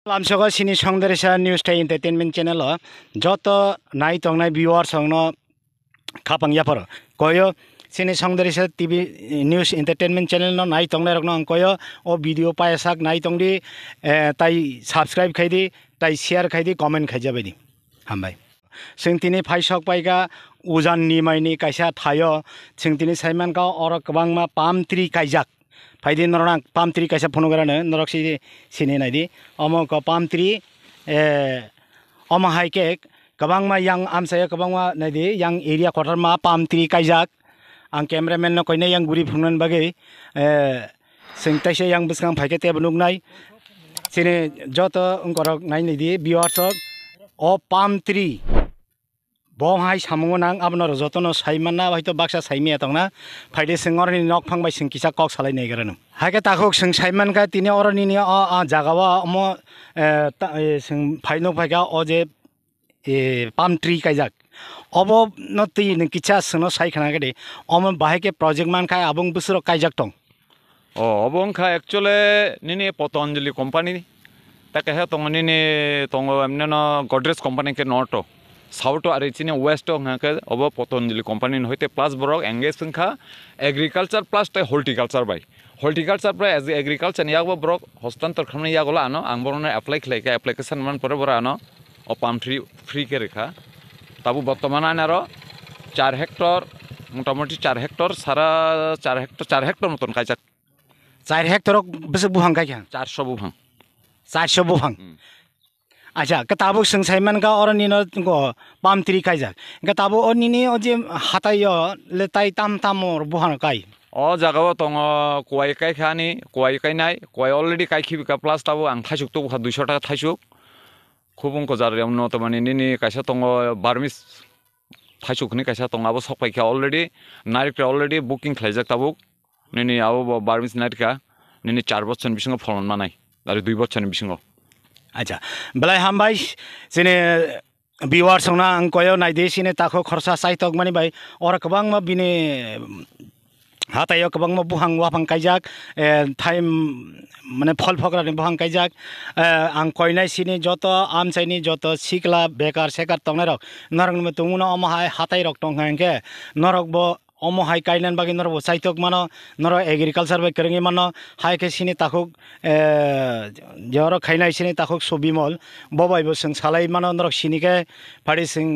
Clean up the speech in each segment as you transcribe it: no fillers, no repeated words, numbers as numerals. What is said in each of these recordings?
Lamsoga sini songderesa news tai entertainment channel joto nai tongnai viewers songno khapang yapar koyo sini songderesa TV news entertainment channel no nai tongnai rokno koyo o video payasak nai tongdi tai subscribe khaidi tai share khaidi comment khaijabedi hambai singtini phaisok paiga ujan ni maini kaisa thayo singtini saiman ka or kwangma palm tree kaijak फाइदे नरना palm tree कैसा phone कराने नरक सिने नहीं दी अमो का palm tree Amo high के कबांग मा yang am saya कबांग मा नहीं दी yang एरिया क्वार्टर मा पाम ट्री काइजाक आं कैमरामैन न कोई नहीं yang गुरी फुनन बगे सिंगtai से yang बसकां फाइके ते बनुक नाई सिने जो तो उनको रक नहीं दी viewers ओ palm tree bong hai samungo nang abno jotono saimana bai to baksa saimi atongna faide singorni nok phangbai sing kisa kok salai nei garanum haike takhok sing saiman ka tini oroni ni a jagawa mo sing phaino phaiga o je palm tree kaijak obo no ti ni kicha sino sai khana ge de omo bahai ke project man khai abong busuro kaijak tong obong kha actually nini Patanjali company ta ke tong nini tong amne no Godrej company ke noto South to Arichine West to Hanka over Patanjali company in Hote plus Borok engaged Sinka agriculture plus horticulture by horticulture by as the agriculture and Yago Brok Hostan to Kami Yagolano and Borona application man Poraborano or palm tree free Kerika Tabu Botomana Naro 4 hectare Mutamoti 4 hectare Sara 4 hectare Muton Kajak 4 hectare Buhanka 400 Buhang 400 Buhang अच्छा कताबो संसाइमन का और निनो को palm tree काइजा कताबो और निनी अजे हातायो लेताई ताम ताम और बुहान काई ओ जगाव तंग कोय काई खानी कोय काई नाय कोय ऑलरेडी काई खिबि का प्लस ताबो आं थाइसुक तो 200 टाका थाइसुक खुबुं को जार याम न तो माने निनी काइसा तंग बारमिस थाइसुक नि काइसा तंग आबो सपाय का ऑलरेडी नाइट ऑलरेडी बुकिंग खाइजाक ताबो निनी आबो बारमिस नाइट का निनी 4 बछर बिसिंग फलन मानाय आरो 2 बछर बिसिंग अच्छा बलाई हम भाई सिने viewers संगना अंकोयो नाइदे सिने ताको खर्चा साइतक माने भाई और कबांग मा बिने हातायो कबांग मा बुहां वाफां काइजाक टाइम माने फल फकरानि बुहां काइजाक आं कोइनाय सिने जतो आम चाइनि जतो सिकला बेकार सेकार तंगनाय रक नरंग म तुमुना अमहाय हाताय रक तंगांगे नरक बो omo hai kainan bagi nor bo saitok mano nor agriculture bai krengi mano hai ke sini takhok joro khainai sini takhok sobimol bobai bo sing salai mano nor sini ke pari sing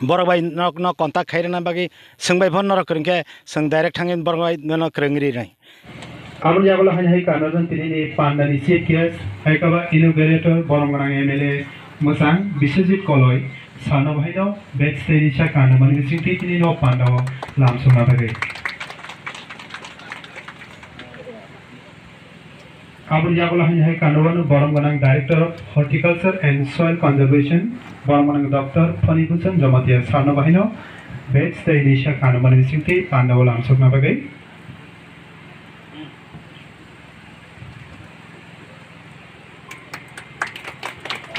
borbai nok no contact khairana bagi sing bai phone nor krengke sing direct thangin borbai no krengri nai amul jagolo hai kanajan tini pandani chief hai kaba inaugurator boromgrang MLA musang biswajit koloi Sana bahino backstage isha kana mani singti tini no pandaw lamsuna bagai. Abul jagola hai kanawanu Boromganang Director of Horticulture and Soil Conservation Boromganang Dr. Fanibhusan Jamatia sana bahino backstage isha kana mani singti pandaw lamsuna bagai.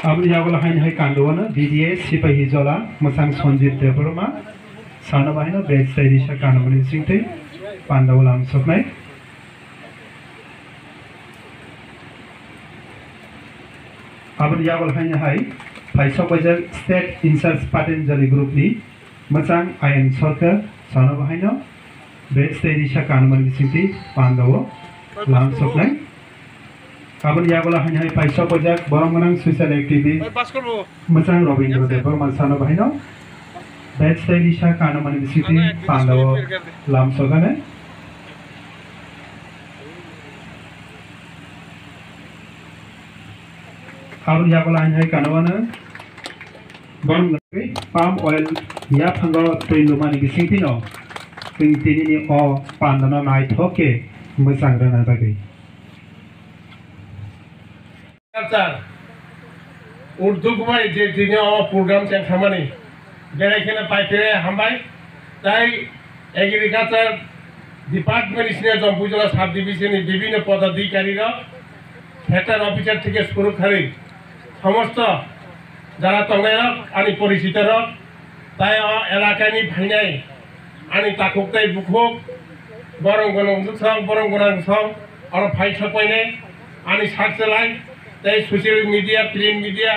Abul jagola hai kandawana DDS Sipahi Jola Musang Sonjit Deborma sana bahino backstage isha kana mani singti pandaw lamsuna. Abul jagol hai Paisok Bajar State Insurance Patanjali Group ni Masang Ayan Sorkar sana bahino backstage isha kana mani singti pandaw lamsuna. Abul jagol hai Paisok Bajar Boromganang Social Activity Masang Robindra Deborma sana bahino backstage isha kana mani singti pandaw lamsuna. Abul jagola hai kanawana bon palm oil ya phango trilumani bisingti no singtini ni o pandana nai thoke musang rana bagai urdu kumai je dine o program chen khamani jera khena paitire hambai tai agriculture department isne Jampujala sub division ni bibhinno পদাধিকারী রা foetal officer থেকে শুরু করে সমস্ত যারা তঙ্গাইরক আনি পরিচিতরক তাই এলাকানি ভাইনাই আনি তাকুকতাই বুকুক বরং গনং দুসং বরং গনং সং আর ফাই সপাইনে আনি সারসেলাই তাই সোশ্যাল মিডিয়া প্রিন্ট মিডিয়া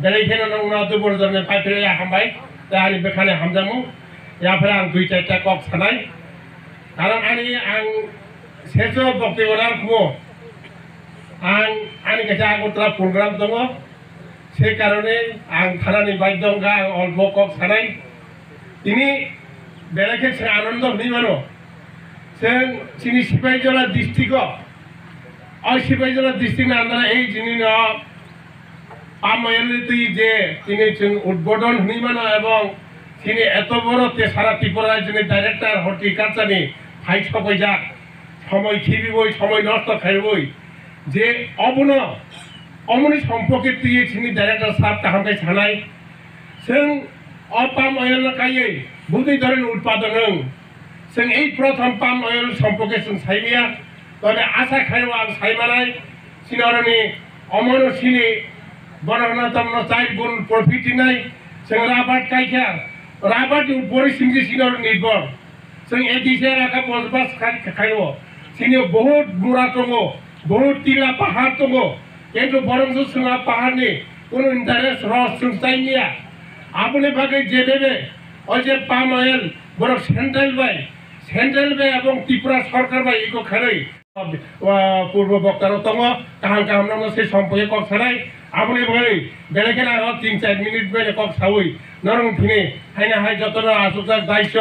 बेरायखेना उनाव दुबुरजोंनो फायफेरया हामबाय दा आंनि बेखाने हामजामु याफोर आं 2-4टा कक सानाय कारण आं सेजो बक्तिगरार खुमो आंनि काছে आगरतला प्रग्राम दङ সেই কারণে आं थानानै बायदंगा आं अल्प कक सानाय दिनै बेरायखे जों आनन्द हनिमानो जों जोंनि सिपाहिजला डिस्ट्रिक्टआव सिपाहिजला डिस्ट्रिक्टनि आन्दाराव এই जिनिनो पामअयल जे তিনি उद्बोधन हनिमानो এবং তিনি এত বড় সারা ত্রিপুরা রাজ্যের ডাইরেক্টর হর্টিকালচারনি ফাইট সবাইজাক সময় খিবিবই সময় নষ্ট খাইবই যে অমনি সম্পর্কে তিনি ডাইরেক্টর সাহেব তাহামকাই সানাই जों পাম অয়েল কাইয়ে বুদ্ধি ধরেন উৎপাদন जों এই প্রথম পাম অয়েল সম্পর্কে जों সাইমিয়া তবে আশা খাইব आं সাইমানাय সিনারনি অমনো সিনি বড়না তমনো 4 গুণ প্রফিট নাই जों राबार कायखा राबार उपरि सिंगि सिनर निर्भर जों एदिसे राखा बसबास खायो सिनि बहुत बुरा दङ बहुत टिला पाहाड़ दङ किन्तु बरंसो जोंहा पाहाड़नि কোনো इन्टारेस्ट रस जों चाइनिया आपनि बागै जेबेबे ओइ जे पाम अयल बरं सेन्ट्रेल बाय এবং ত্রিপুরা সরকার বাই ইকো খাरै পূর্ব বক্তারও দङ কাহাম নামनो से সম্পর্কে কক ছাড়াই আপনি ভাই বেলেকেনা 3-4 মিনিট বেলে কক সাউই নরং थिने हायना हाय जतन आसुजा दायित्व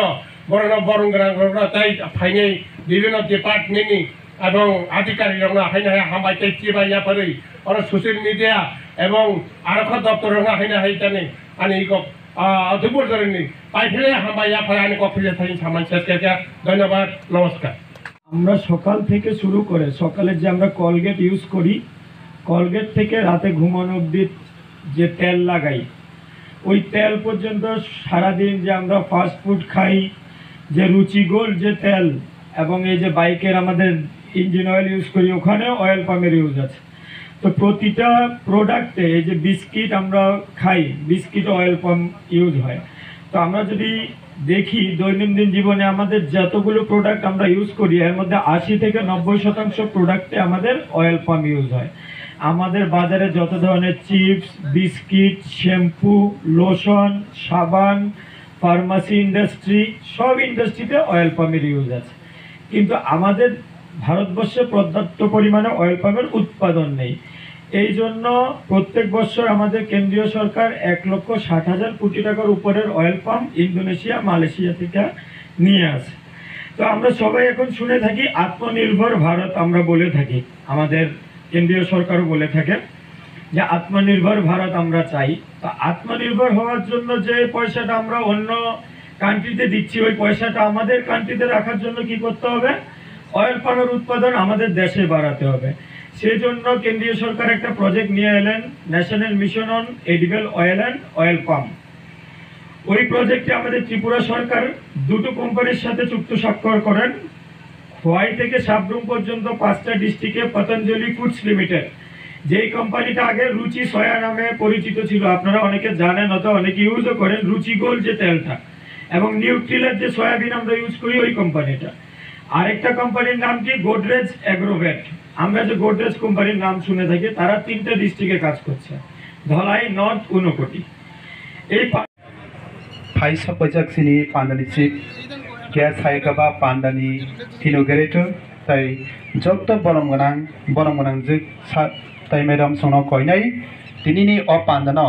बरना बरंग्रा ताई फाइनै বিভিন্ন डिपार्टमेन्टनि এবং आधिकारिकরা हायना हाय हामबाय चिबाया परै और सोशल मिडिया এবং आरक्ष दप्तरরা हायना हाय जाने आनि इको दुबुर जरनि पाइफेले हामबाया फारानि कफिले थाइन सामान শেষকে ধন্যবাদ নমস্কার আমরা সকাল থেকে শুরু করে সকালে যে আমরা কলগেট ইউজ করি কলগেট থেকে রাতে ঘুমানো অবধি যে তেল লাগাই ওই তেল পর্যন্ত সারা দিন যে আমরা ফাস্ট ফুড খাই যে রুচি গোল্ড যে তেল এবং এই যে বাইকের আমাদের ইঞ্জিন অয়েল ইউজ করি ওখানে অয়েল পামের ইউজ আছে তো প্রতিটা প্রোডাক্টে এই যে বিস্কিট আমরা খাই বিস্কিট অয়েল পাম ইউজ হয় তো আমরা যদি দেখি দৈনন্দিন জীবনে আমাদের যতগুলো প্রোডাক্ট আমরা ইউজ করি এর মধ্যে 80 থেকে 90% প্রোডাক্টে আমাদের অয়েল পাম ইউজ হয় আমাদের বাজারে যত ধরনের চিপস বিস্কিট শ্যাম্পু লোশন সাবান ফার্মাসি ইন্ডাস্ট্রি সব ইন্ডাস্ট্রিতে অয়েল পামের ইউজ আছে কিন্তু আমাদের ভারতবর্ষে পর্যাপ্ত পরিমাণে অয়েল পামের উৎপাদন নেই এই জন্য প্রত্যেক বছর আমাদের কেন্দ্রীয় সরকার 1,60,000 কোটি টাকার উপরের অয়েল পাম ইন্দোনেশিয়া মালয়েশিয়া থেকে নিয়ে আসে তো আমরা সবাই এখন শুনে থাকি আত্মনির্ভর ভারত আমরা বলে থাকি আমাদের কেন্দ্রীয় সরকারও বলে থাকে যে আত্মনির্ভর ভারত আমরা চাই তো আত্মনির্ভর হওয়ার জন্য যে পয়সাটা আমরা অন্য কান্ট্রিতে দিচ্ছি ওই পয়সাটা আমাদের কান্ট্রিতে রাখার জন্য কি করতে হবে অয়েল পামের উৎপাদন আমাদের দেশে বাড়াতে হবে সেই জন্য কেন্দ্রীয় সরকার একটা প্রজেক্ট নিয়ে এলেন national mission on edible oil and oil palm ওই প্রজেক্টে আমাদের ত্রিপুরা সরকার দুটো কোম্পানির সাথে চুক্তি স্বাক্ষর করেন খোয়াই থেকে সাবরুম পর্যন্ত 5টা ডিস্ট্রিক্টে পতঞ্জলি ফুডস লিমিটেড যেই কোম্পানিটা আগে রুচি সয়া নামে পরিচিত ছিল আপনারা অনেকে জানেন অথবা অনেকে ইউজও করেন রুচি গোল্ড যে তেলটা এবং নিউট্রিলার যে সয়াবিন আমরা ইউজ করি ওই কোম্পানিটা আরেকটা কোম্পানির নাম কি গোদরেজ এগ্রোভেট আমরা যে গোদরেজ কোম্পানির নাম শুনে থাকি তারা 3টা ডিস্ট্রিক্টে কাজ করছে ধলাই নর্থ উনকোটি এই फाइसा पजाक सिनी पांडानी चिप ग्यास हायकाबा पांडानी इनोग्रेटर ताई जत्त बरम गनां जे ताई मैडम संग कइनाय दिनिनि अ पांडानो